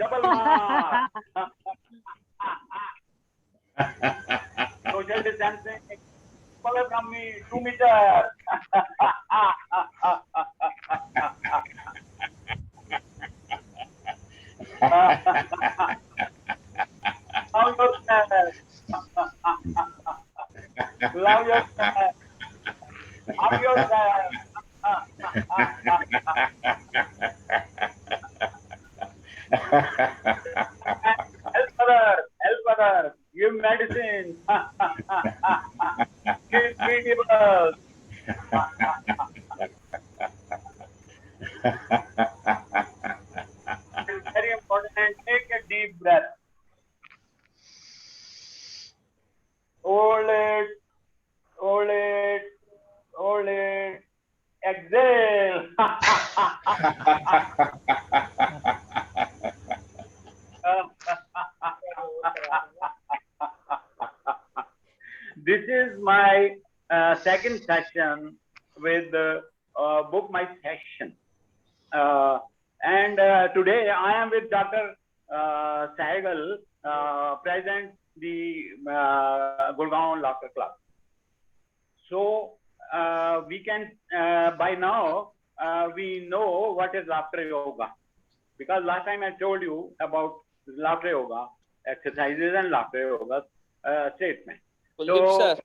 Double mark. Social distancing away from me 2 meters. Love yourself. Love yourself. Love yourself. Help others. Help others. Give medicine. Give vegetables. It's very important. Take a deep breath. Hold it. Hold it. Hold it. Exhale. This is my second session with Book My Session. And today I am with Dr. Sahgal, President the Gurgaon Laughter Club. So we can, by now, we know what is laughter yoga. Because last time I told you about laughter yoga, exercises and laughter yoga statement. So,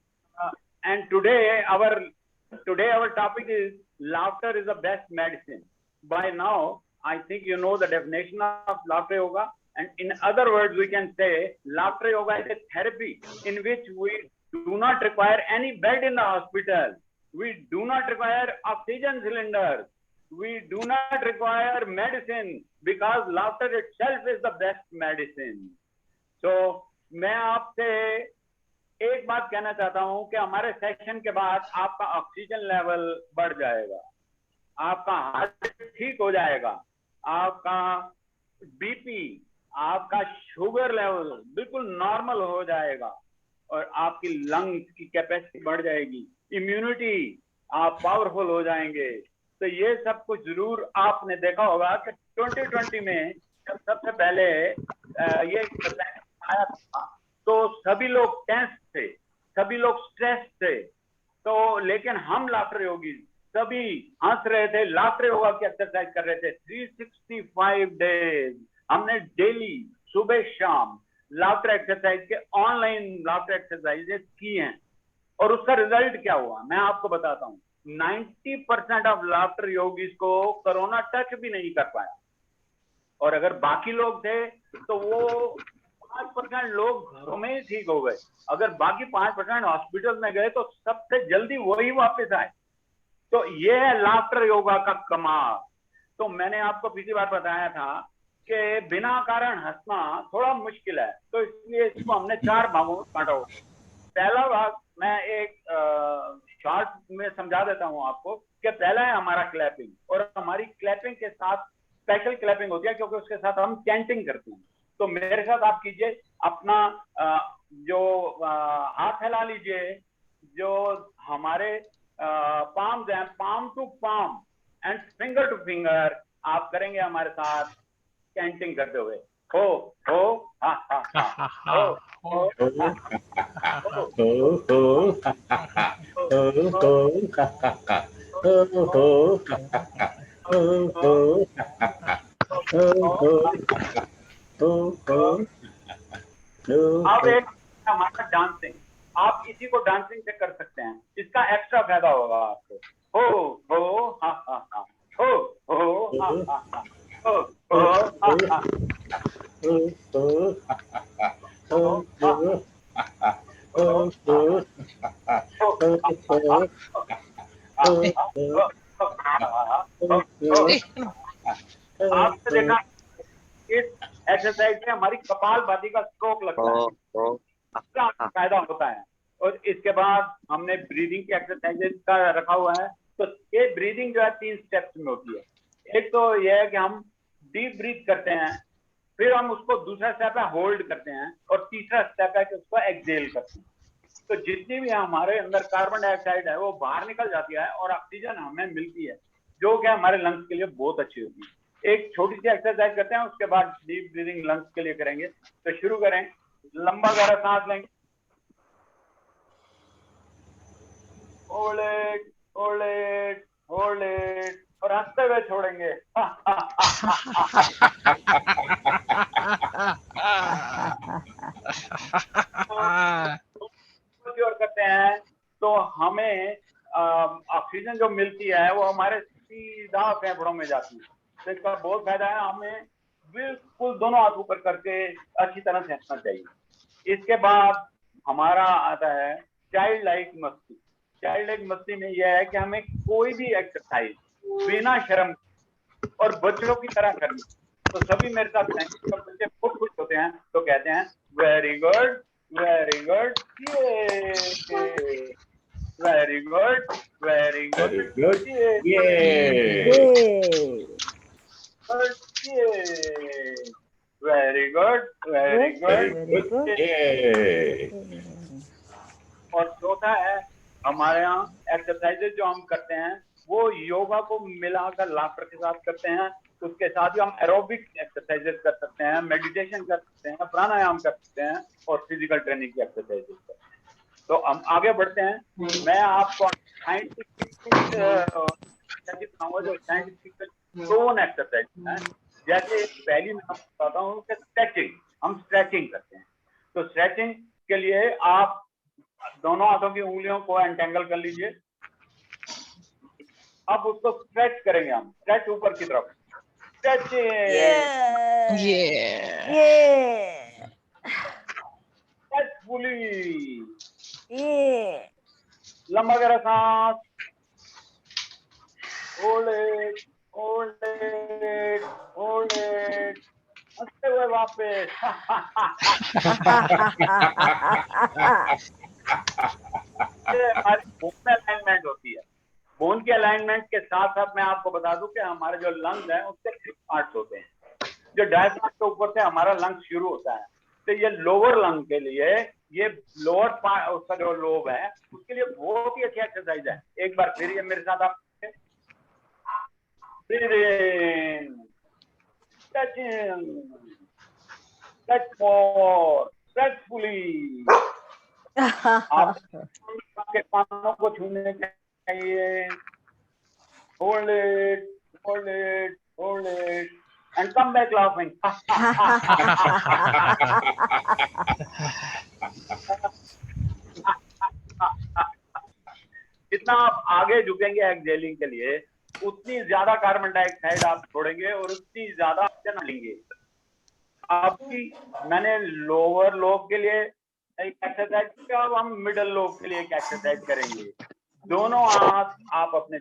and today our topic is laughter is the best medicine. By now, I think you know the definition of laughter yoga. And in other words, we can say laughter yoga is a therapy in which we do not require any bed in the hospital. We do not require oxygen cylinders. We do not require medicine because laughter itself is the best medicine. So, मैं आपसे एक बात कहना चाहता हूं कि हमारे session के बाद आपका ऑक्सीजन लेवल बढ़ जाएगा, आपका हार्ट ठीक हो जाएगा, आपका बीपी, आपका शुगर लेवल बिल्कुल नॉर्मल हो जाएगा और आपकी लंग्स की कैपेसिटी बढ़ जाएगी, इम्यूनिटी आप पावरफुल हो जाएंगे। तो ये सब कुछ जरूर आपने देखा होगा कि 2020 में जब सबसे पहले ये आया था तो सभी लोग टेंस थे, सभी लोग स्ट्रेस थे, तो लेकिन हम लाफ्टर योगी सभी हंस रहे थे, लाफ्टर योगा की एक्सरसाइज कर रहे थे 365 डेज। हमने डेली सुबह शाम लाफ्टर एक्सरसाइज के ऑनलाइन लाफ्टर एक्सरसाइजेस की हैं और उसका रिजल्ट क्या हुआ मैं आपको बताता हूं। 90% ऑफ लाफ्टर योगीज को कोरोना टच भी नहीं कर पाया और अगर बाकी लोग थे तो वो 5% लोग घरों में ही ठीक हो गए। अगर बाकी 5% हॉस्पिटल में गए तो सबसे जल्दी वही वापस आए। तो ये है लाफ्टर योगा का कमाल। तो मैंने आपको पिछली बार बताया था कि बिना कारण हंसना थोड़ा मुश्किल है, तो इसलिए इसको हमने 4 भागों में बांटा हुआ। पहला भाग मैं एक शॉर्ट में समझा देता हूं आपको कि पहला है हमारा क्लैपिंग, और हमारी क्लैपिंग के साथ स्पेशल क्लैपिंग होती है क्योंकि उसके साथ हम चैंटिंग करते हैं। तो मेरे साथ आप कीजिए, अपना जो हाथ फैला लीजिए, जो हमारे पाम्स हैं, palm to palm and finger to finger आप करेंगे हमारे साथ चैंटिंग करते हुए। हो हा हा हा, हो हो अब एक हमारा डांसिंग, आप इसी को डांसिंग से कर सकते हैं, इसका एक्स्ट्रा फायदा होगा आपको। हो हा हा हा, हो हा हा हा, हो हा हा आपने देखा इस एक्सरसाइज में हमारी कपालभाति का स्ट्रोक लगता है, इसका फायदा होता है। और इसके बाद हमने ब्रीदिंग की एक्सरसाइजेज का रखा हुआ है। तो ये ब्रीदिंग जो है 3 स्टेप्स में होती है। एक तो यह है कि हम डीप ब्रीथ करते हैं, फिर हम उसको दूसरा स्टेप है होल्ड करते हैं, और तीसरा स्टेप है कि उसको एक्सहेल करते हैं। तो जितनी भी हमारे अंदर कार्बन डाइऑक्साइड है वो बाहर निकल जाती है और ऑक्सीजन हमें मिलती है, जो कि हमारे लंग्स के लिए बहुत अच्छी होती है। एक छोटी सी एक्सरसाइज करते हैं, उसके बाद डीप ब्रीदिंग लंग्स के लिए करेंगे। तो शुरू करें, लंबा गहरा सांस लेंगे, hold it, hold it, hold it, और हंसते हुए छोड़ेंगे। और करते हैं तो हमें ऑक्सीजन जो मिलती है वो हमारे सीधा फेफड़ों में जाती है। तो इसका बहुत फायदा है। हमें बिल्कुल दोनों हाथ ऊपर करके अच्छी तरह से हंसना चाहिए। इसके बाद हमारा आता है चाइल्ड लाइक मस्ती। चाइल्ड लाइक मस्ती में यह है कि हमें कोई भी एक्सरसाइज बिना शर्म और बच्चों की तरह करनी। तो सभी मेरे साथ कहेंगे, जब बच्चे बहुत खुश होते हैं तो कहते हैं वेरी गुड, वेरी गुड, ये very good, very good, Very good. ये Yay! Very good, very good, Very good. Yay! और चौथा है हमारे यहाँ एक्सरसाइजेज जो हम करते हैं वो योगा को मिलाकर लाफ्टर के साथ करते हैं। उसके साथ ही हम एरोबिक एक्सरसाइजेज कर सकते हैं, मेडिटेशन कर सकते हैं, प्राणायाम कर सकते हैं और फिजिकल ट्रेनिंग की एक्सरसाइजेज करते हैं। तो हम आगे बढ़ते हैं। मैं आपको साइंटिफिक टोन एक्सरसाइज है। जैसे पहली मैं आपको बताता हूँ कि स्ट्रेचिंग, हम स्ट्रेचिंग करते हैं। तो स्ट्रेचिंग के लिए आप दोनों हाथों की उंगलियों को एंटेंगल कर लीजिए। अब उसको स्ट्रेच करेंगे हम, स्ट्रेच ऊपर की तरफ, स्ट्रेचफुली, लंबा गहरा सांस, hold it, hold it, hold it, हंसते हुए वापस। हमारी बोन में अलाइनमेंट होती है। बोन की अलाइनमेंट के साथ साथ मैं आपको बता दूं कि हमारे जो लंग्स हैं उसके 3 पार्ट्स होते हैं। जो डायफ्राम के ऊपर से हमारा लंग शुरू होता है, तो ये लोअर लंग के लिए, ये लोअर पार्ट उसका जो लोब है उसके लिए बहुत ही अच्छी एक्सरसाइज है। एक बार फिर ये मेरे साथ आप ब्रीथ इन, टचिंग, टच मोर, स्ट्रेचफुली। आपके कानों को छूने चाहिए, hold it, hold it, hold it, and come back laughing. जितना आप आगे झुकेंगे एक्सहेलिंग के लिए, उतनी ज्यादा कार्बन डाइऑक्साइड आप छोड़ेंगे और उतनी ज्यादा ऑक्सीजन लेंगे। आपकी मैंने लोअर लोब के लिए एक एक्सरसाइज किया, अब हम मिडल लोब के लिए एक एक्सरसाइज करेंगे। दोनों हाथ आप अपने,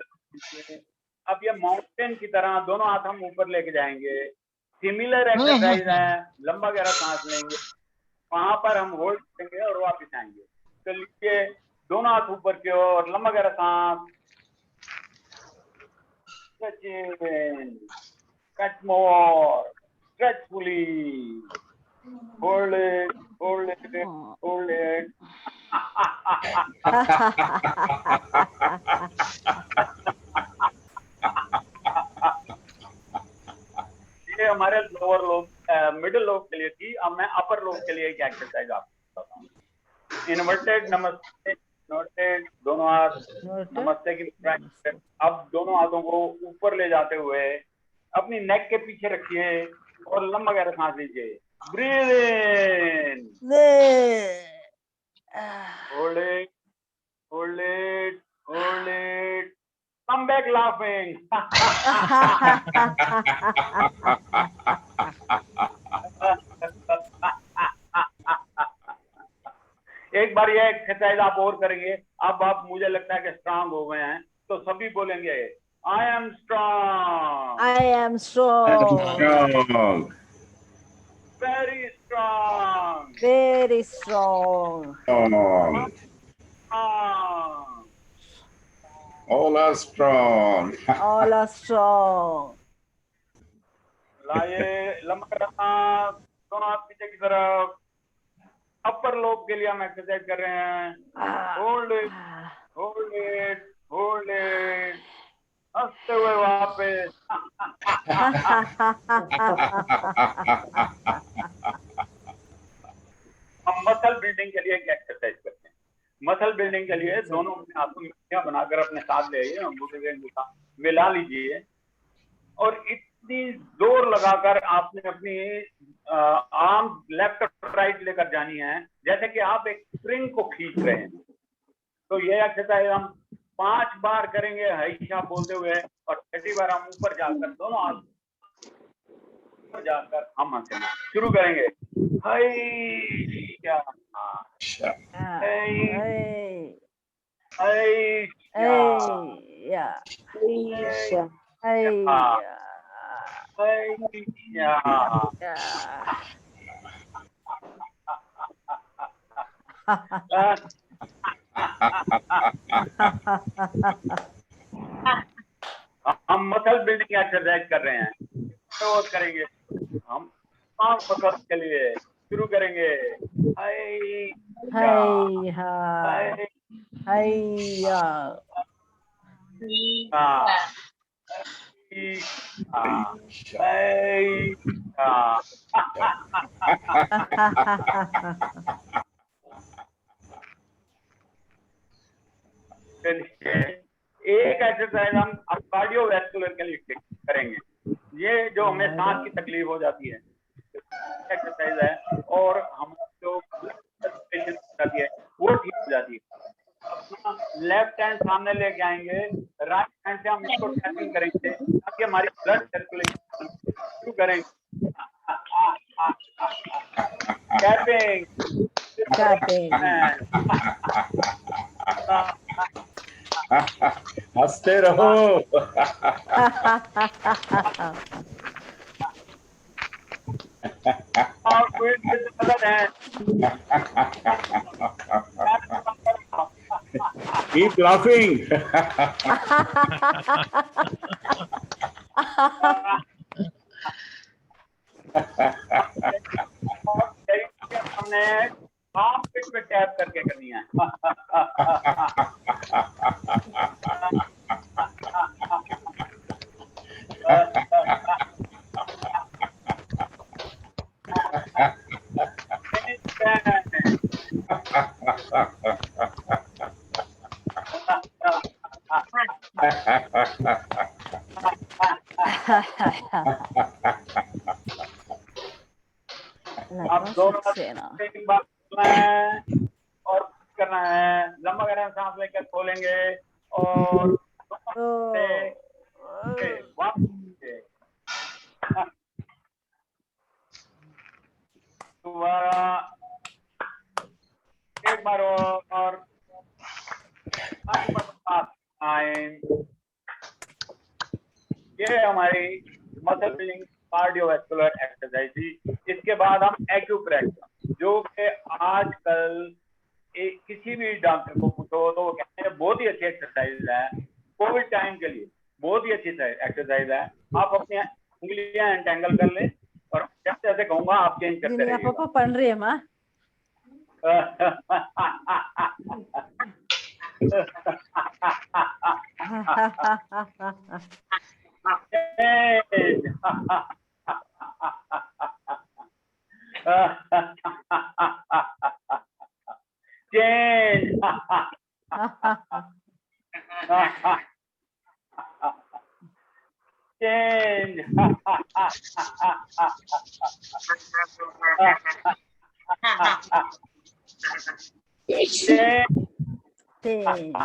अब ये माउंटेन की तरह दोनों हाथ हम ऊपर लेके जाएंगे। सिमिलर एक्सरसाइज है, लंबा गहरा सांस लेंगे, वहां पर हम होल्ड करेंगे और वापस आएंगे। तो लीजिए, दोनों हाथ ऊपर की ओर, लंबा गहरा सांस, cut more, stretch fully, hold it, hold it, hold it. ये हमारे लोअर लोब, मिडिल लोब के लिए थी। अब मैं अपर लोब के लिए एक एक्सरसाइज आपको बताता हूँ। इन्वर्टेड नमस्ते, इन्वर्टेड दोनों हाथ नमस्ते की प्रैक्टिस। अब दोनों हाथों को ऊपर ले जाते हुए अपनी नेक के पीछे रखिए और लंबा गहरा सांस लीजिए। Breathe in, hold it, hold it, hold it, come back laughing. एक बार ये एक्सरसाइज आप और करेंगे, अब आप मुझे लगता है कि स्ट्रांग हो गए हैं, तो सभी बोलेंगे I am strong, I am strong, Strong. Very strong, very strong. Strong. All are strong. All are strong. लाइए लंबा सांस, दोनों हाथ पीछे की तरफ। अपर लोब के लिए हम एक्सरसाइज कर रहे हैं। Hold it, hold it, hold it, हंसते हुए वापस। हम मसल बिल्डिंग के लिए एक एक्सरसाइज करते हैं। मसल बिल्डिंग के लिए दोनों अपने हाथों में मुट्ठियां बनाकर अपने साथ ले आइए, अंगूठे से अंगूठा मिला लीजिए और इतनी जोर लगाकर आपने अपनी आर्म लेफ्ट और राइट लेकर जानी है जैसे कि आप एक स्प्रिंग को खींच रहे हैं। तो ये एक्सरसाइज हम 5 बार करेंगे हईशा बोलते हुए और 30 बार हम ऊपर जाकर दोनों हाथ ऊपर जाकर हम हंसना शुरू करेंगे। हईशा हम मसल बिल्डिंग एक्सरसाइज कर रहे हैं तो करेंगे हम 5 मसल के लिए शुरू करेंगे। एक एक्सरसाइज हम कार्डियोवैस्कुलर के लिए करेंगे। ये जो हमें सांस की तकलीफ हो जाती है एक्सरसाइज है और हम जो जाती है वो ठीक हो जाती है। अपना लेफ्ट हैंड सामने लेके आएंगे, राइट हैंड से हम इसको टैपिंग करेंगे ताकि हमारी ब्लड सर्कुलेशन शुरू करेंगे। टैपिंग हंसते रहो। और कोई गलत है। Keep laughing. हमने आप पे टैप करके करनी है। आप दोनों एक बार करना है और करना है। लंबा गहरा सांस लेकर खोलेंगे और दोबारा एक बार और ये हमारी मसल बिल्डिंग कार्डियोवैस्कुलर एक्सरसाइज थी। इसके बाद हम एक्यूप्रेशर, जो कि आजकल किसी भी डॉक्टर को पूछो तो वो कहते हैं बहुत ही अच्छी एक्सरसाइज है, कोविड टाइम के लिए बहुत ही अच्छी एक्सरसाइज है। आप अपनी उंगलियां एंटेंगल कर लें और जैसे जैसे कहूंगा आप चेंज करते रहिएगा। பண்றியம்மா change. Change.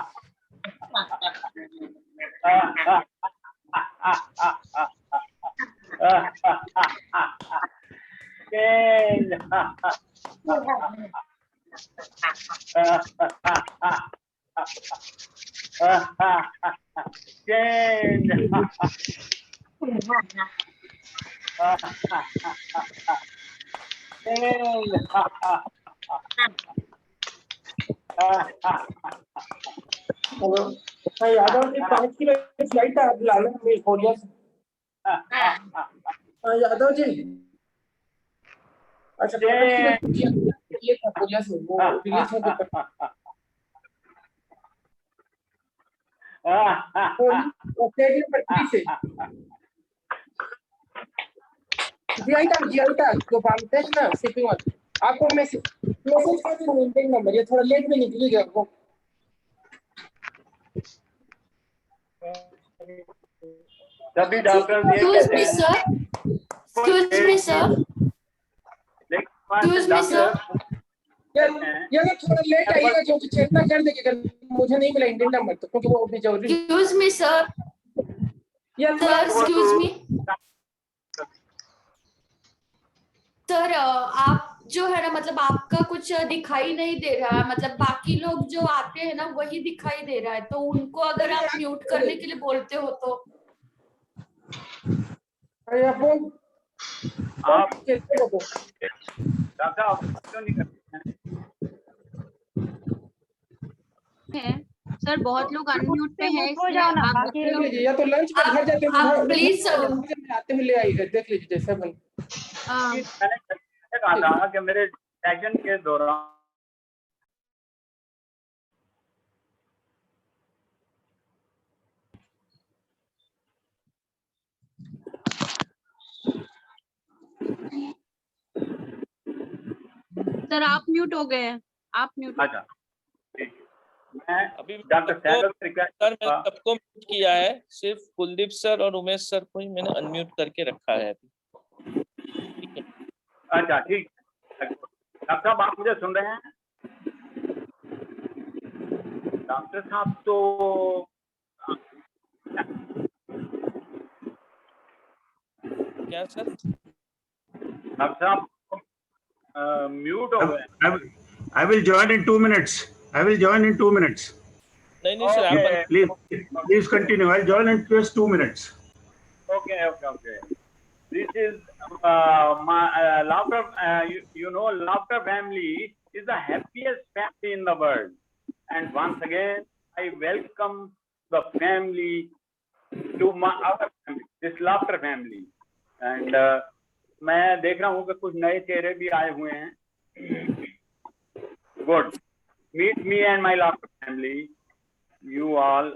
Hello Yadav ji 5 kilo flight है लाला में कोरिया से। यादव जी अच्छा 5 किलो ये था कोरिया से वो रिलीज हो गया। स्टेडियम पर से GI tag जो बांधते हैं ना शिपिंग वाले, आपको मैसेज कर दूंगा इंटेक नंबर, ये थोड़ा लेट में निकलेगा आपको। सभी डॉक्टर ये Excuse कहते me, हैं sir. Excuse me, sir. Excuse me, sir. ये ना थोड़ा लेट आइएगा क्योंकि चेतना कर देगा, मुझे नहीं मिला इंडियन नंबर तो, क्योंकि वो भी जरूरी। Excuse me, sir. Sir, excuse me. Sir आप जो है ना, मतलब आपका कुछ दिखाई नहीं दे रहा है, मतलब बाकी लोग जो आते हैं ना वही दिखाई दे रहा है, तो उनको अगर आप म्यूट करने के लिए बोलते हो तो। अरे आप बोल, आप कैसे बोलो? डॉक्टर आप क्यों नहीं करते है सर, बहुत लोग अनम्यूट पे हैं, हो जाओ ना, आप बाकी देख लीजिए, या तो लंच पे घर जाते आप प्लीज सर आते हुए ले आइए, देख लीजिए जैसा बन। मैंने कहा था कि मेरे सेशन के दौरान सर आप म्यूट हो गए हैं, आप म्यूट। अच्छा ठीक, मैं अभी डॉक्टर सहगल से रिक्वेस्ट सर मैंने सबको म्यूट किया है, सिर्फ कुलदीप सर और उमेश सर को ही मैंने अनम्यूट करके रखा है अभी। ठीक है, अच्छा ठीक, डॉक्टर साहब आप मुझे सुन रहे हैं? डॉक्टर साहब तो क्या सर? डॉक्टर साहब म्यूट हो गए। I will join in 2 minutes. I will join in 2 minutes. नहीं नहीं सर, आप Please continue. I'll join in just 2 minutes. Okay. This is my laughter. You know, laughter family is the happiest family in the world. And once again, I welcome the family to our family, this laughter family. And मैं देख रहा हूँ कि कुछ नए चेहरे भी आए हुए हैं। Good. Meet me and my laughter family. You all,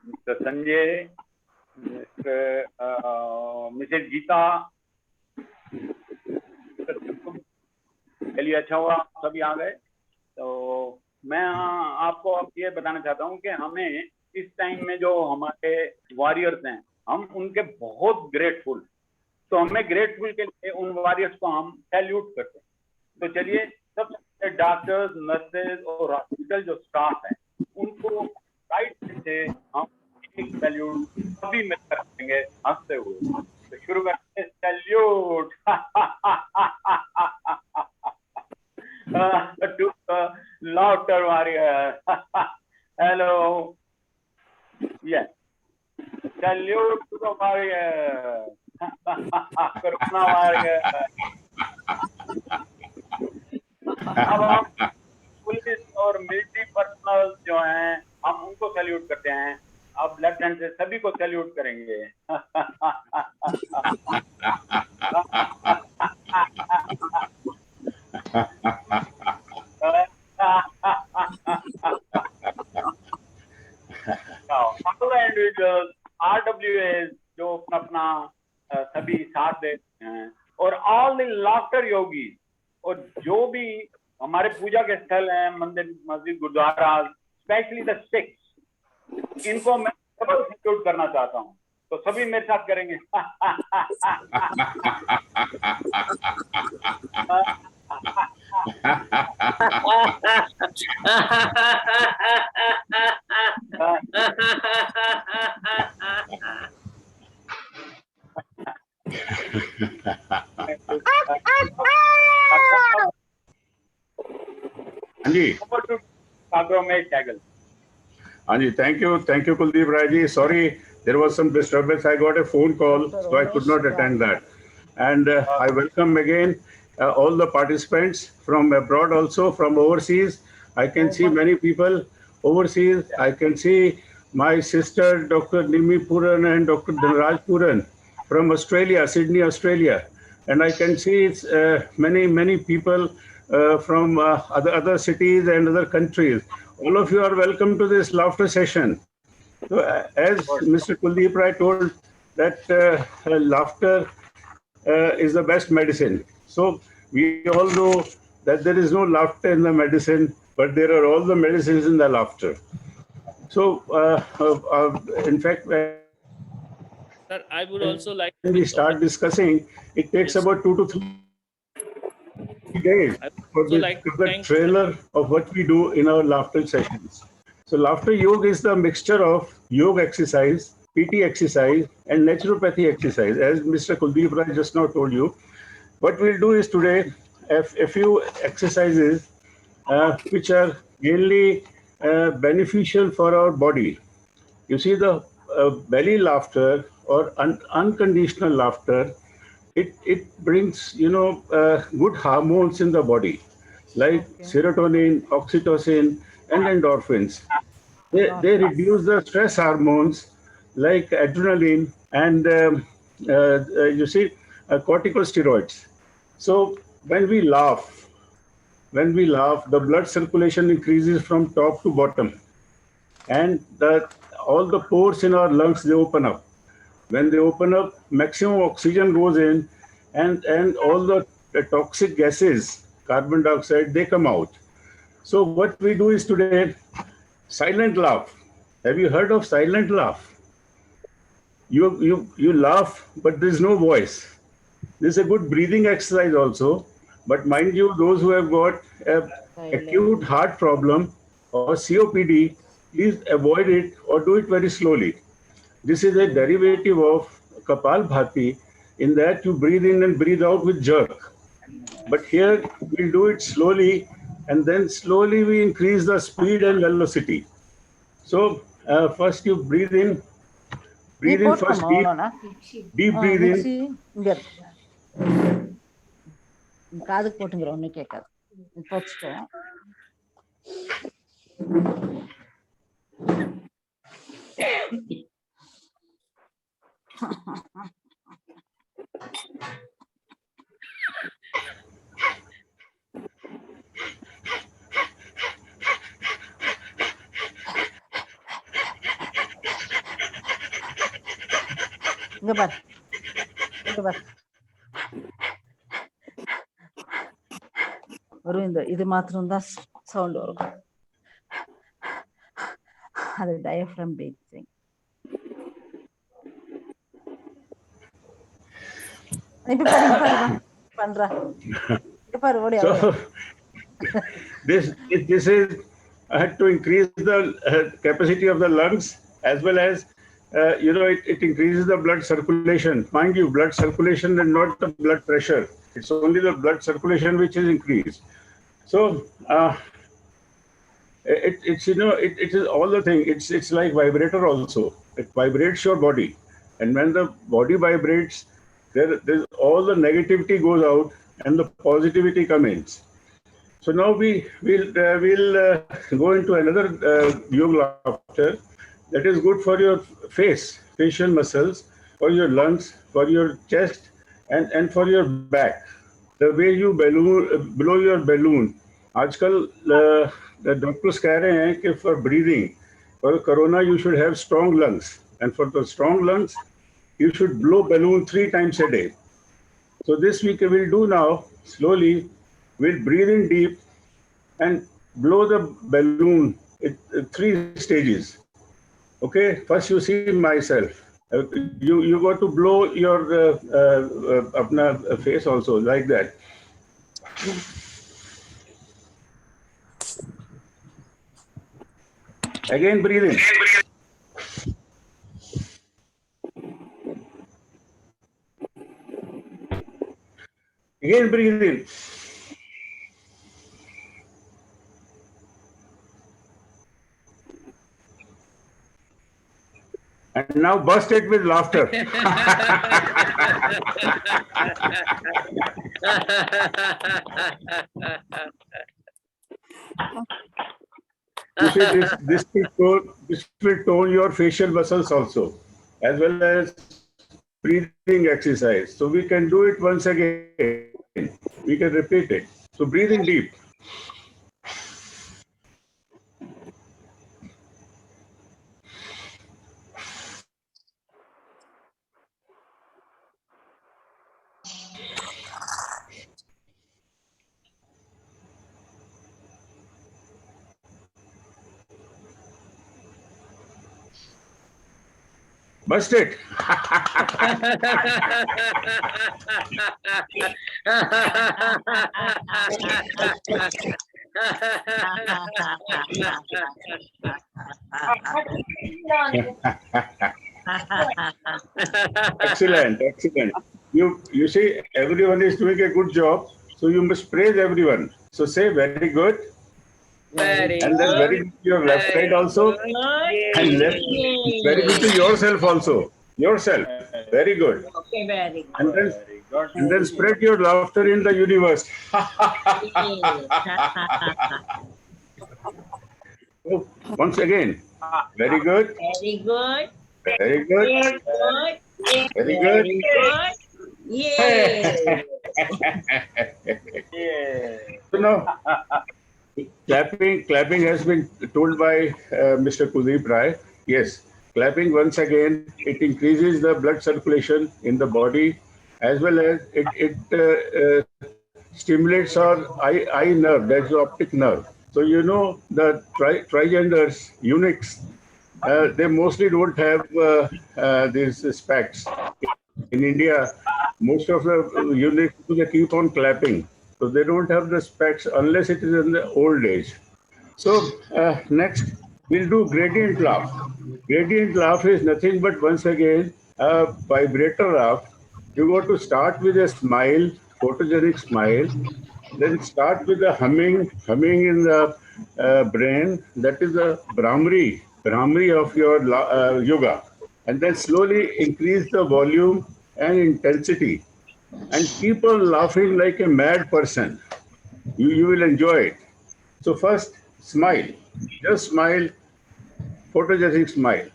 Mr. Sanjay, Mrs. Geeta. चलिए अच्छा हुआ सभी आ गए। तो मैं आपको अब ये बताना चाहता हूँ कि हमें इस टाइम में जो हमारे वॉरियर्स हैं, हम उनके बहुत ग्रेटफुल, तो हमें ग्रेटफुल के लिए उन वॉरियर्स को हम सैल्यूट करते हैं। तो चलिए सबसे डॉक्टर्स, नर्सेज और हॉस्पिटल जो स्टाफ है उनको राइट से हम एक सैल्यूट सभी मिलकर करेंगे हंसते हुए। तो शुरू करते हैं, salute to the laughter warrior. Hello. Yes. Salute to the warrior. Corona warrior. अब हम पुलिस और मिलिट्री पर्सनल जो हैं हम उनको सैल्यूट करते हैं। अब लेफ्ट हैंड से सभी को सैल्यूट करेंगे। इंडिविजुअल्स RWAs जो अपना सभी साथ देते हैं, और ऑल द लाफ्टर योगी, और जो भी हमारे पूजा के स्थल हैं, मंदिर, मस्जिद, गुरुद्वारा, स्पेशली द सिक्स, इनको मैं डबल सैल्यूट करना चाहता हूँ। तो सभी मेरे साथ करेंगे। Anji. Over to Dr. Umesh Sehgal. Anji, thank you, Kuldeep Rai ji. Sorry, there was some disturbance. I got a phone call, so I could not attend that. And I welcome again all the participants from abroad, also from overseas. I can see many people overseas. I can see my sister, Dr. Nimi Puran and Dr. Dhanraj Puran from Australia, Sydney, Australia. And I can see many people from other cities and other countries. All of you are welcome to this laughter session. So, as Mr. Kuldeep Rai told, that laughter is the best medicine. So we all know that there is no laughter in the medicine, but there are all the medicines in the laughter. So, in fact, when Sir, I would also like we to start discussing, it takes Yes. about 2 to 3 days I would for also like to the thank trailer of what we do in our laughter sessions. So laughter yoga is the mixture of yoga exercise, PT exercise, and naturopathy exercise. As Mr. Kuldeep Rai just now told you, what we'll do is today a few exercises which are mainly beneficial for our body. You see, the belly laughter or unconditional laughter, it brings, good hormones in the body, like Okay. serotonin, oxytocin, and endorphins. They reduce the stress hormones like adrenaline and you see corticosteroids. So when we laugh, the blood circulation increases from top to bottom, and all the pores in our lungs, they open up. When they open up, maximum oxygen goes in, and all the toxic gases, carbon dioxide, they come out. So what we do is today, silent laugh. Have you heard of silent laugh? You laugh, but there's no voice. This is a good breathing exercise also. But mind you, those who have got a acute heart problem or COPD, please avoid it or do it very slowly. This is a derivative of Kapalbhati, in that you breathe in and breathe out with jerk. But here we'll do it slowly, and then slowly we increase the speed and velocity. So first you நீ breathe in first, போட்டுக்கோமா அவ்வளோண்ணா deep breathe in. Mixie இங்க இருக்கு காதுக்கு போட்டுங்கிற ஒன்றும் கேட்காது போச்சுட்டோம். இங்க பாரு இங்க பாரு வரும். இது மாத்திரம்தான் சவுண்ட் வரும். அது டயஃப்ரம் பிரீத்திங். இப்ப பாரு பண்றா இங்க பாரு ஓடி So this is to increase the capacity of the lungs, as well as it increases the blood circulation. Mind you, blood circulation and not the blood pressure. It's only the blood circulation which is increased. So it is all the thing. It's like vibrator also. It vibrates your body, and when the body vibrates, there's all the negativity goes out and the positivity comes in. So now we'll go into another yoga laughter that is good for your face, facial muscles, for your lungs, for your chest, and for your back. The way you blow your balloon. आजकल the doctors कह रहे हैं कि for breathing, for corona you should have strong lungs, and for the strong lungs you should blow balloon 3 times a day. So this we will do now slowly. We'll breathe in deep and blow the balloon in 3 stages. Okay, first you see myself. You got to blow your apna face also, like that. Again breathe in. Again breathe in. And now burst it with laughter. You see, this will tone your facial muscles also, as well as breathing exercise. So we can do it once again. We can repeat it. So breathing deep. Bust it. Excellent, excellent. You see, everyone is doing a good job, so you must praise everyone. So say very good, Very and then very good to your left side also, and left very good to yourself also. Yourself, very good. Okay, very good. And then Very good. and then spread your laughter in the universe. So, once again, very good, Very good. very good, Very good. very good. Very good. Yay! Yeah. So now, clapping has been told by Mr. Kuldeep Rai. Yes, clapping once again, it increases the blood circulation in the body, as well as it stimulates our eye nerve, that's the optic nerve. So you know the trigenders, eunuchs, they mostly don't have these specs. In India, most of the eunuchs, they keep on clapping. So they don't have the specs unless it is in the old age. So next, we'll do gradient laugh. Gradient laugh is nothing but, once again, a vibrator laugh. You got to start with a smile, photogenic smile, then start with a humming in the brain. That is the Brahmari of your yoga. And then slowly increase the volume and intensity. And keep on laughing like a mad person. You will enjoy it. So first, smile. Just smile, photogenic smile.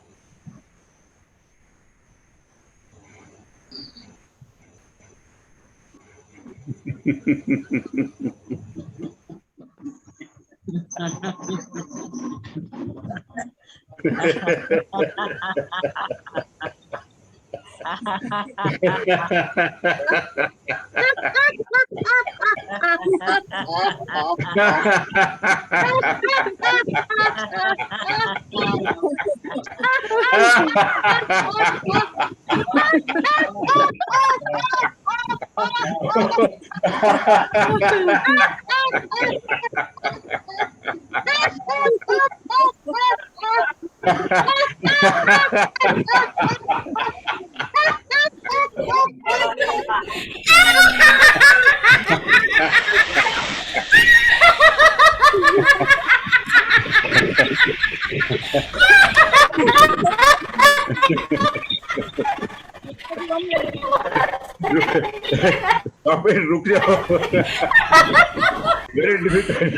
रुक जाओ. Very difficult.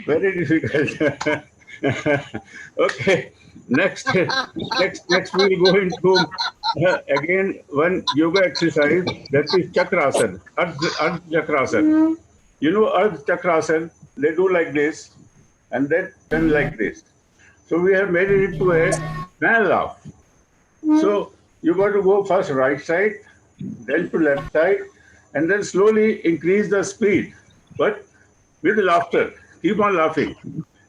Very difficult. Okay. Next we'll go into again one yoga exercise, that is Chakrasana, Ardha Chakrasana. You know Ardha Chakrasana, they do like this and then like this. So we have made it into a fan laugh. So you got to go first right side, then to left side, and then slowly increase the speed, but with laughter. Keep on laughing.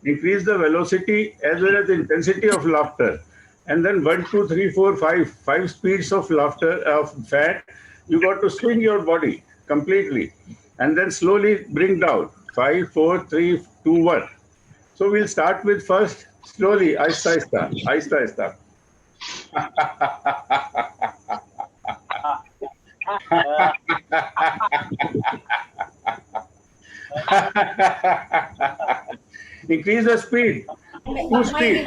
Increase the velocity as well as the intensity of laughter. And then 1, 2, 3, 4, 5 speeds of laughter, of fan. You got to swing your body completely. And then slowly bring down. 5, 4, 3, 2, 1. So we'll start with first, slowly, aista aista. Increase the speed. 2 speed.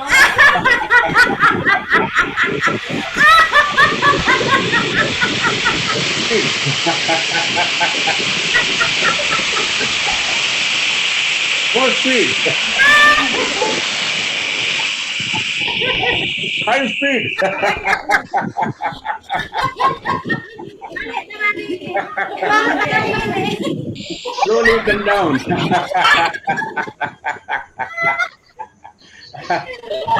More speed. 5 speed. Slowly come down.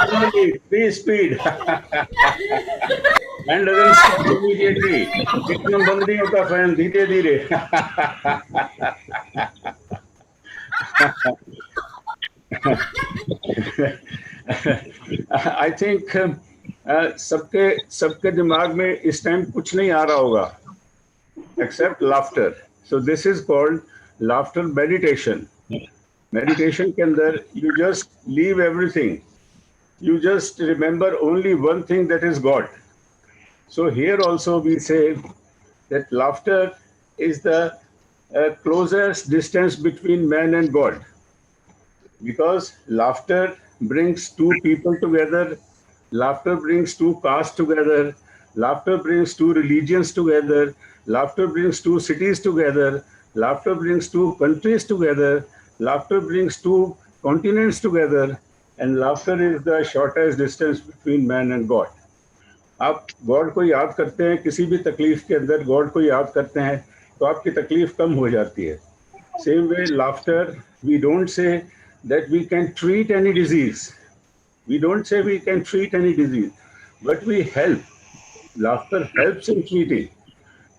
Slowly, 3 speed. And doesn't stop immediately. एकदम बंद नहीं होता fan, धीरे धीरे. I think सबके दिमाग में इस टाइम कुछ नहीं आ रहा होगा except laughter. So this is called laughter meditation. Meditation के अंदर you just leave everything. You just remember only one thing, that is God. So here also we say that laughter is the closest distance between man and God. Because laughter brings two people together, laughter brings two castes together, laughter brings two religions together, laughter brings two cities together, laughter brings two countries together, laughter brings two continents together, and laughter is the shortest distance between man and God. आप God को याद करते हैं, किसी भी तकलीफ के अंदर गॉड को याद करते हैं तो आपकी तकलीफ कम हो जाती है. Same way laughter, we don't say that we can treat any disease. We don't say we can treat any disease, but we help. Laughter helps in treating.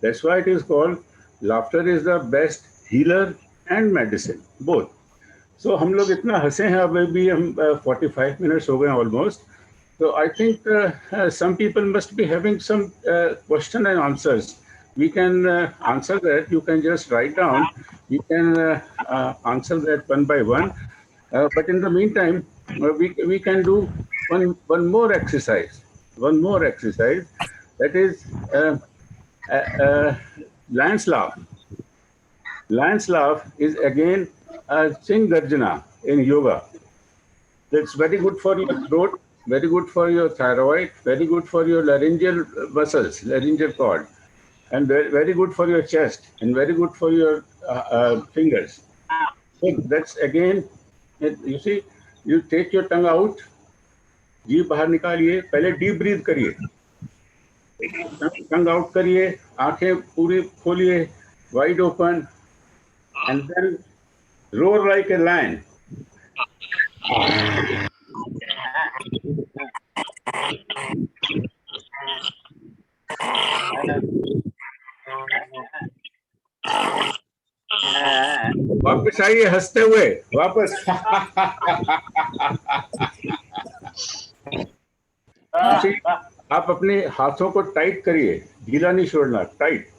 That's why it is called, laughter is the best healer and medicine, both. So हम लोग इतना हंसे हैं, अभी भी हम 45 minutes हो गए almost. So I think some people must be having some question and answers. We can answer that. You can just write down. We can answer that one by one. But in the meantime, we can do one more exercise. One more exercise. That is lion's laugh. Lion's laugh is again a Singh Garjana in yoga. That's very good for your throat, very good for your thyroid, very good for your laryngeal muscles, laryngeal cord, and very good for your chest, and very good for your fingers. So that's again, you see, you take your tongue out, जीभ बाहर निकालिए, पहले deep breath करिए, टंग out करिए, आंखें पूरी खोलिए, wide open, and then roar like a lion. वापस आइए हंसते हुए, वापस. आप अपने हाथों को टाइट करिए, ढीला नहीं छोड़ना, टाइट.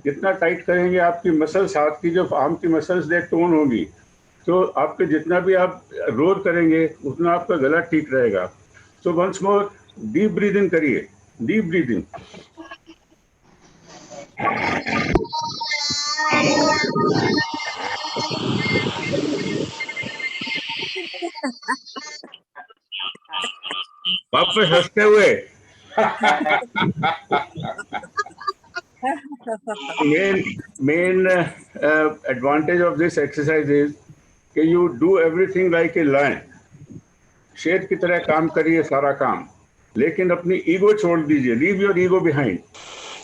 जितना टाइट करेंगे आपकी मसल्स, हाथ की जो आर्म की मसल्स दे टोन होंगी, तो आपके जितना भी आप रोर करेंगे उतना आपका गला ठीक रहेगा. So once more, deep breathing करिए, डीप ब्रीदिंग. वापस हंसते हुए. main advantage of this exercise is that you do everything like a lion. शेर की तरह काम करिए सारा काम, लेकिन अपनी ईगो छोड़ दीजिए. Leave your ego behind.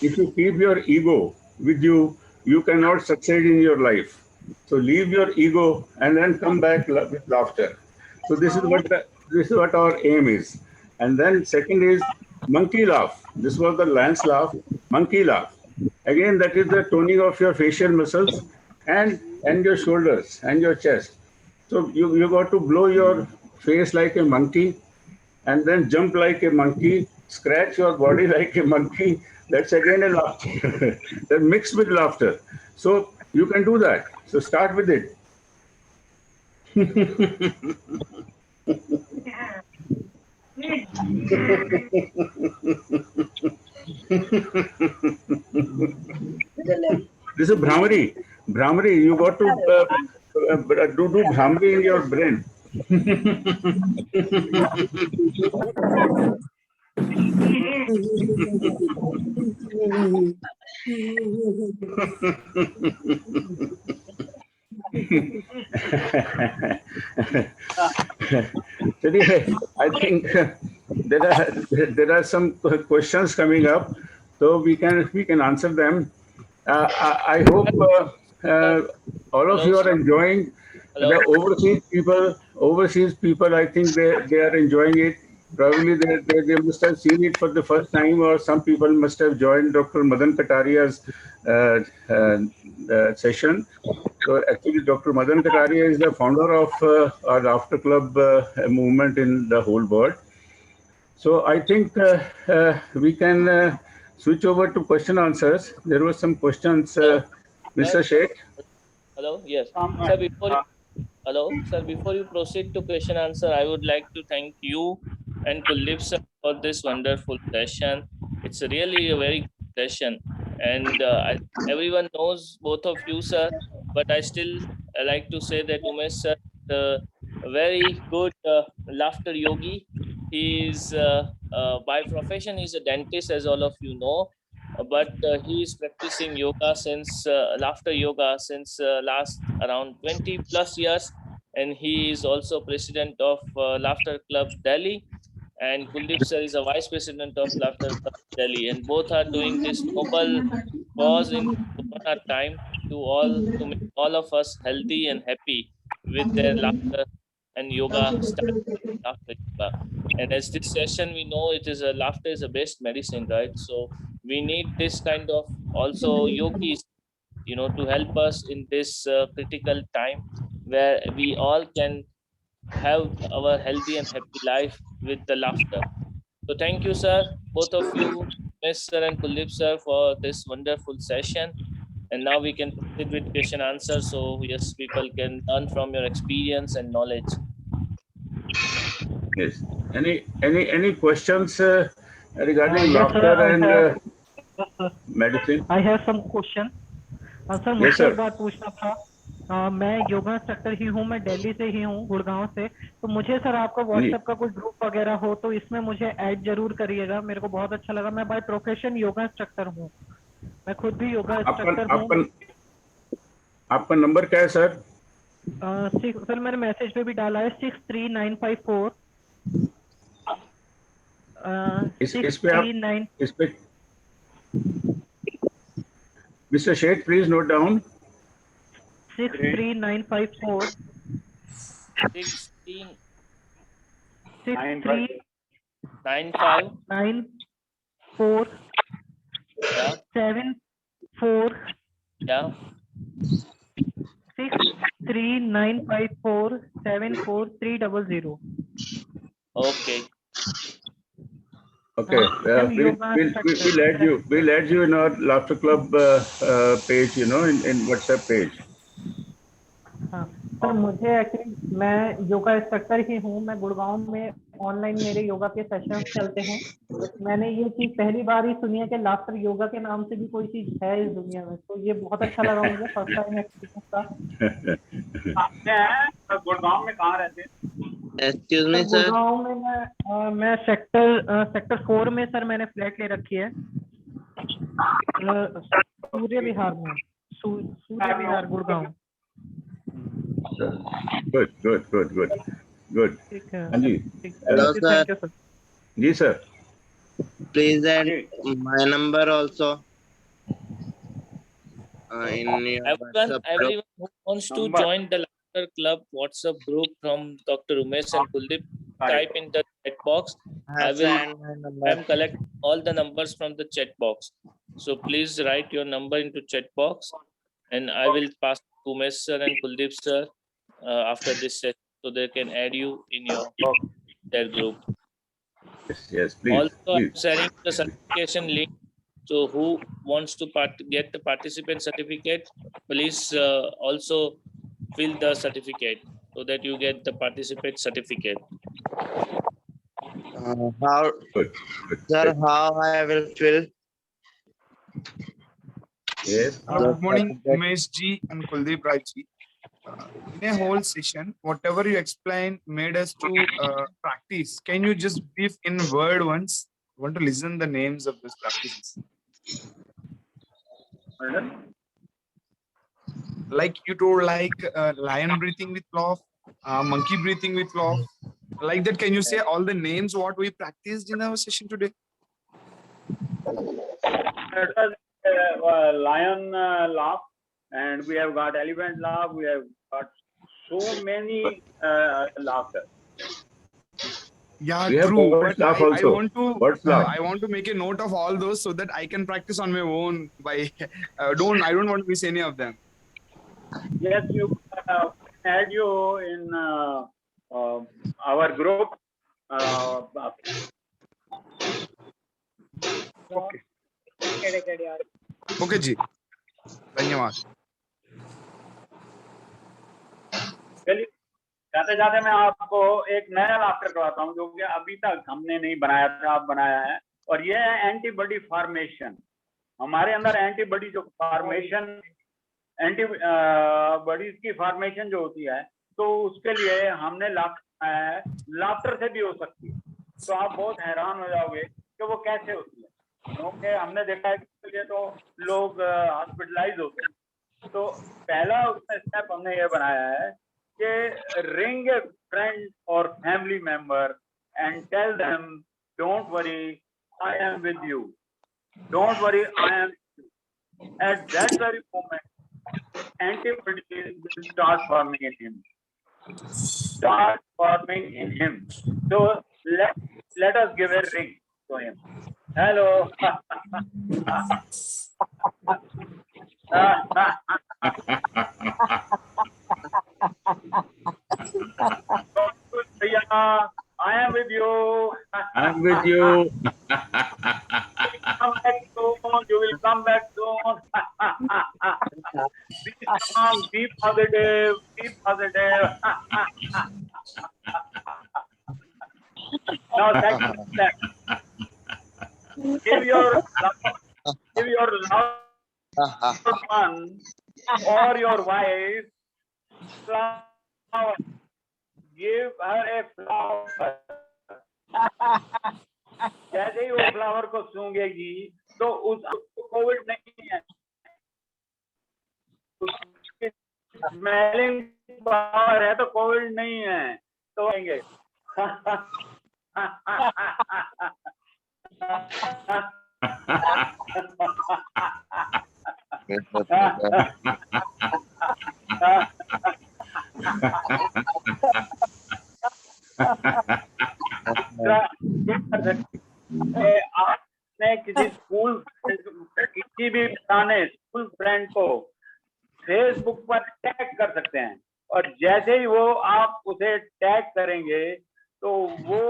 If you keep your ego with you, you cannot succeed in your life. So leave your ego and then come back with laughter. So this is what our aim is. And then second is monkey laugh. This was the lion's laugh, monkey laugh. Again, that is the toning of your facial muscles and your shoulders and your chest. So you got to blow your face like a monkey and then jump like a monkey, scratch your body like a monkey. That's again a laughter. They're mixed with laughter. So you can do that. So start with it. This is Brahmari. Brahmari, you got to do Brahmari in your brain. Anyway, I think there are some questions coming up, so we can answer them. I hope all of you are enjoying. The overseas people, I think they are enjoying it. Probably they must have seen it for the first time, or some people must have joined Dr. Madan Kataria's session. So actually, Dr. Madan Kataria is the founder of our Laughter Club movement in the whole world. So I think we can switch over to question answers. There were some questions, Mr. Sheikh. Hello. Yes, From, sir. Hello, sir. Before you proceed to question answer, I would like to thank you and Kuldeep sir for this wonderful session. It's really a very good session, and everyone knows both of you, sir. But I still like to say that Umesh sir is a very good laughter yogi. He is by profession he's a dentist, as all of you know. But he is practicing yoga since laughter yoga since last around 20 plus years, and he is also president of Laughter Club Delhi, and Kuldeep sir is a vice president of Laughter Club Delhi, and both are doing this noble cause in Corona time to make all of us healthy and happy with their laughter and yoga style, laughter yoga. And as this session, we know it is a laughter is the best medicine, right? So we need this kind of also yogis, to help us in this critical time where we all can have our healthy and happy life with the laughter. So thank you, sir, both of you, Miss Sir and Kuldeep sir, for this wonderful session. And now we can proceed with question answer. So yes, people can learn from your experience and knowledge. Yes. Any questions regarding Yes, sir, laughter I and have. Yes, sir. medicine? I have some question. Sir Yes, मुझसे sir. एक बात पूछना था। मैं yoga instructor ही हूँ, मैं दिल्ली से ही हूँ, गुड़गांव से। तो मुझे सर आपका व्हाट्सएप का कोई ग्रुप वगैरह हो तो इसमें मुझे ऐड जरूर करिएगा, मेरे को बहुत अच्छा लगा। मैं बाय प्रोफेशन योगा इंस्ट्रक्टर हूँ, मैं खुद भी योगा इंस्ट्रक्टर हूँ। आपका नंबर क्या है सर? सर मैंने मैसेज पे भी डाला है 63954 639। इस पे Mr. Sheikh, please note down. 63954 6395 yeah 74 yeah 63954 74300. Okay. We'll add you in our Laughter Club page, in WhatsApp page. हाँ सर, मुझे एक्चुअली मैं योगा इंस्ट्रक्टर ही हूँ, मैं गुड़गांव में ऑनलाइन मेरे योगा के सेशंस चलते हैं। मैंने ये चीज पहली बार ही सुनी है कि लाफ्टर योगा के नाम से भी कोई चीज है इस दुनिया में, तो ये बहुत अच्छा लगा मुझे, फर्स्ट टाइम एक्सपीरियंस था। गुड़गांव में कहाँ रहते हैं? एक्सक्यूज मी सर, गुड़गांव में मैं सेक्टर 4 में सर मैंने फ्लैट ले रखी है, सूर्य विहार में, सूर्य विहार गुड़गांव। Good. हाँ जी। Hello sir. जी sir. Please add my number also in your WhatsApp group. Everyone who wants to join the Laughter Club WhatsApp group from Dr. Umesh and Kuldeep, type in the chat box. I am collecting all the numbers from the chat box. So please write your number into chat box, and I will pass to Umesh sir and Kuldeep sir after this session, so they can add you in their group. Yes, please. Also, I'm sharing the certification link. So who wants to get the participant certificate, please also fill the certificate so that you get the participant certificate. How, sir, how I will fill? Yes. Good morning, Umesh ji and Kuldeep Rai ji. In a whole session, whatever you explained made us to practice. Can you just brief in word once? I want to listen the names of these practices. Like you told, like lion breathing with laugh, monkey breathing with laugh. Like that, can you say all the names what we practiced in our session today? Lion laugh, and we have got elephant laugh. We have got so many laughter. Yeah, we true. But I want to make a note of all those so that I can practice on my own. By I don't want to miss any of them. Yes, you add you in our group. Okay जी, धन्यवाद। चलिए, जाते जाते मैं आपको एक नया laughter करवाता हूँ जो कि अभी तक हमने नहीं बनाया था, आप बनाया है, और ये है एंटीबॉडी फॉर्मेशन। हमारे अंदर एंटीबॉडी जो फॉर्मेशन, एंटीबॉडीज की फॉर्मेशन जो होती है, तो उसके लिए हमने लाफ्टर बनाया है। लाफ्टर से भी हो सकती है, तो आप बहुत हैरान हो जाओगे कि वो कैसे होती है, क्योंकि हमने देखा है कि ये तो लोग हॉस्पिटलाइज होते हैं। तो पहला उसमें स्टेप हमने ये बनाया है कि रिंग ए फ्रेंड और family member and tell them don't worry, I am with you, don't worry, I am. At that very moment, antibodies will start forming in him. Start forming in him. So let us give a ring to him. Hello. I am with you. I'm with you. Come back soon. You will come back soon. Be strong. Be positive. Be positive. Now, second step. Give your loved one or your wife flower. Give her a flower. जैसे ही वो flower को सूंघेगी तो उसको Covid नहीं है, smelling power है, तो Covid नहीं है, तो आएंगे। आपने किसी भी पुराने स्कूल फ्रेंड को फेसबुक पर टैग कर सकते हैं, और जैसे ही वो आप उसे टैग करेंगे तो वो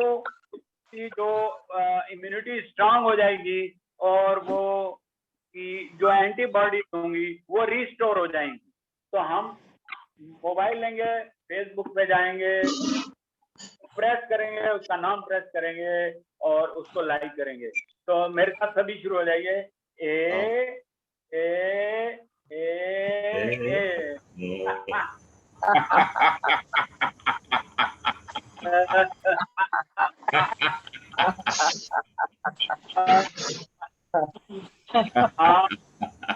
उसकी जो इम्यूनिटी स्ट्रांग हो जाएगी, और वो की जो एंटीबॉडी होंगी वो रिस्टोर हो जाएंगी। तो हम मोबाइल लेंगे, फेसबुक पे जाएंगे, प्रेस करेंगे, उसका नाम प्रेस करेंगे और उसको लाइक करेंगे। तो मेरे साथ सभी शुरू हो जाइए। ए ए ए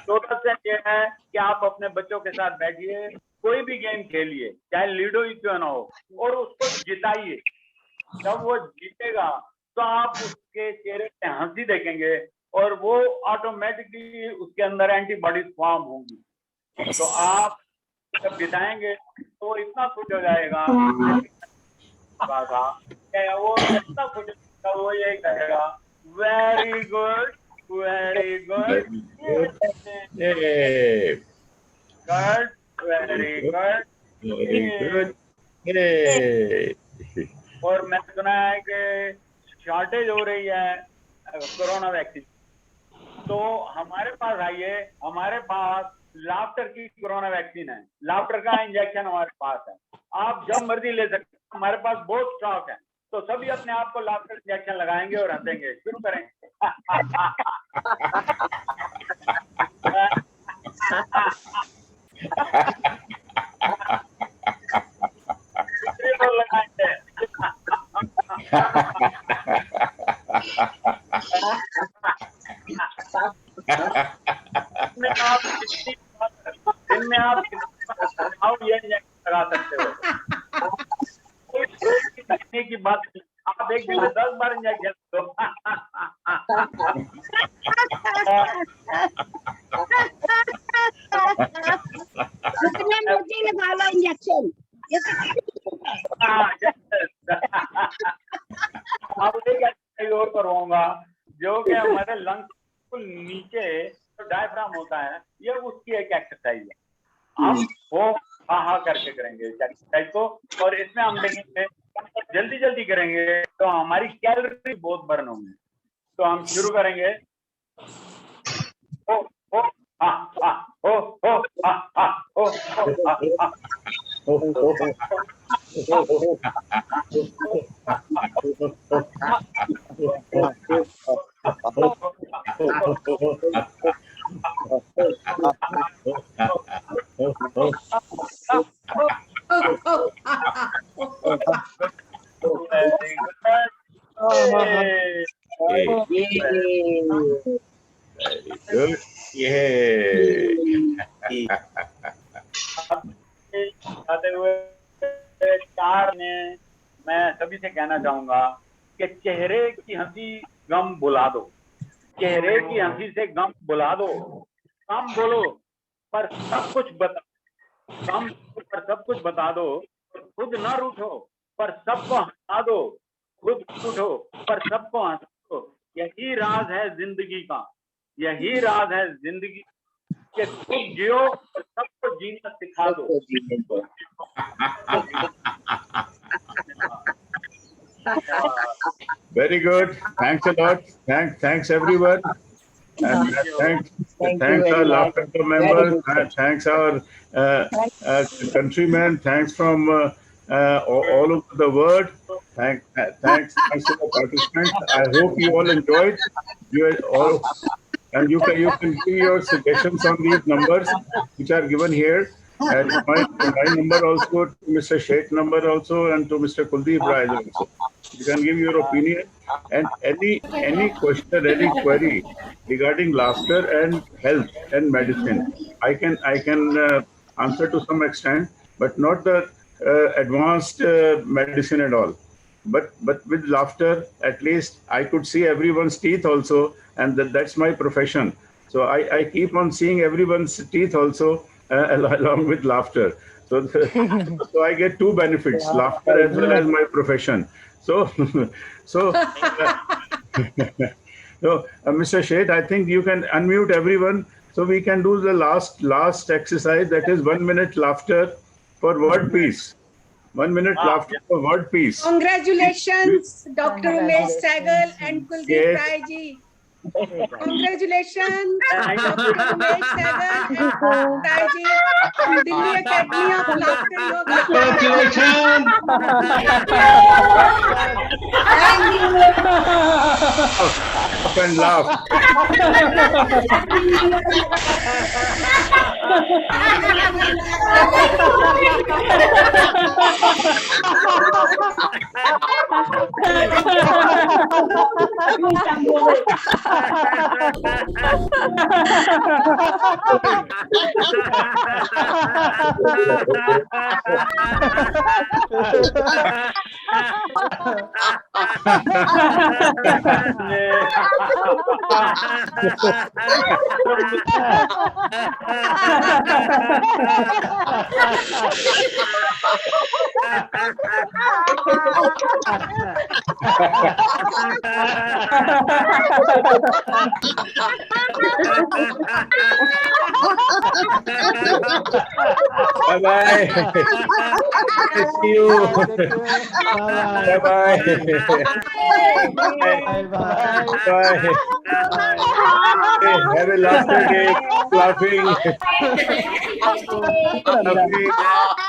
छोटा सा ये है कि आप अपने बच्चों के साथ बैठिए, कोई भी गेम खेलिए, चाहे लूडो ही क्यों ना हो, और उसको जिताइए। जब वो जीतेगा तो आप उसके चेहरे पे हंसी देखेंगे और वो ऑटोमेटिकली उसके अंदर एंटीबॉडीज फॉर्म होंगी। तो आप जब जिताएंगे तो वो इतना खुश हो जाएगा, वो इतना खुश होगा, वो यही कहेगा, very good, very good, good, very good. और मैंने सुना है कि शॉर्टेज हो रही है कोरोना वैक्सीन, तो हमारे पास आइए, हमारे पास लाफ्टर की कोरोना वैक्सीन है, लाफ्टर का इंजेक्शन हमारे पास है, आप जब मर्जी ले सकते हैं, हमारे पास बहुत स्टॉक है। तो सभी अपने आप को लाफ्टर इंजेक्शन लगाएंगे और हंसेंगे। शुरू करें। इनमें आप ये इंजेक्शन लगा सकते हो, कोई की बात नहीं, आप एक दिन में 10 बार इंजेक्शन दो। लगा लो इंजेक्शन। अब एक और करवाऊंगा जो कि हमारे लंग्स बिल्कुल नीचे तो डायफ्राम होता है, ये उसकी एक एक्सरसाइज है। हम वो हा करके करेंगे इस एक्सरसाइज को, और इसमें हम देखेंगे जल्दी जल्दी करेंगे तो हमारी कैलोरी बहुत बर्न होंगी। तो हम शुरू करेंगे। Oh, oh, ah, ah, oh, oh, ah, ah, oh, oh, ah, ah. Good. Yay. आते हुए चार में मैं सभी से कहना चाहूंगा कि चेहरे की हंसी गम भुला दो, चेहरे की हंसी से गम भुला दो, कम बोलो पर सब कुछ बता, कम पर सब कुछ बता दो, खुद न रूठो पर सबको हंसा दो, खुद रूठो पर सबको हंसा दो। यही राज है जिंदगी का, यही राज है जिंदगी के, खुद जियो और सबको जीना सिखा दो। Very good. Thanks a lot. Thanks everyone. And thanks our Laughter Club members. Thanks our countrymen. Thanks from all over the world. Thanks to the participants. I hope you all enjoyed. You all, and you can give your suggestions on these numbers which are given here. And my number also, to Mr. Sheikh number also, and to Mr. Kuldeep Raj also. You can give your opinion and any question, any query regarding laughter and health and medicine. I can answer to some extent, but not the advanced medicine and all. But with laughter, at least I could see everyone's teeth also, and that's my profession. So I keep on seeing everyone's teeth also along with laughter. So I get two benefits: laughter as well as my profession. So Mr. Sheth, I think you can unmute everyone so we can do the last exercise, that is 1 minute laughter for word peace. 1 minute laughter for word peace. Congratulations, Dr. Umesh Sehgal and Kuldeep Yes. Rai ji. Congratulations, Dr. Umesh Sehgal and Kuldeep Rai ji from Delhi Academy of Laughter Yoga. Congratulations. Up and laugh. Bye-bye. See you. Bye-bye. Bye. Have a laughter day. Laughing.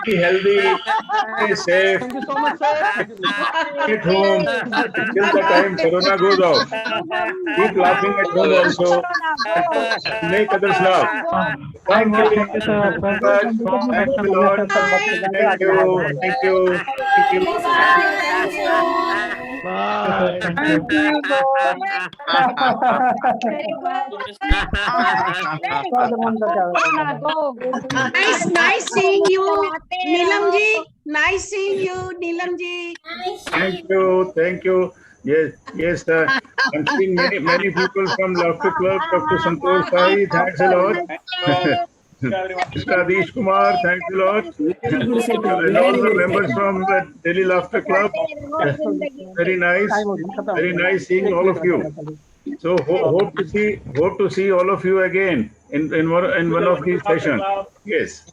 Be healthy. Stay safe. Thank you so much, sir. At home till the time Corona goes off. Keep laughing at home also. Make others laugh. Thank you. Thank you, sir. Thank you, Lord. Thank you. Thank you. Thank you. Bye. Thank you. Nice seeing you, Neelam ji. Nice seeing you, Neelam ji. Thank you. Thank you. Yes, sir. I'm seeing many people from Laughter Club. Dr. Santosh Sai, thanks a lot. Mr. Adish Kumar, thanks a lot. And all the members from the Delhi Laughter Club. Very nice seeing all of you. So hope to see all of you again in one of these sessions. Yes.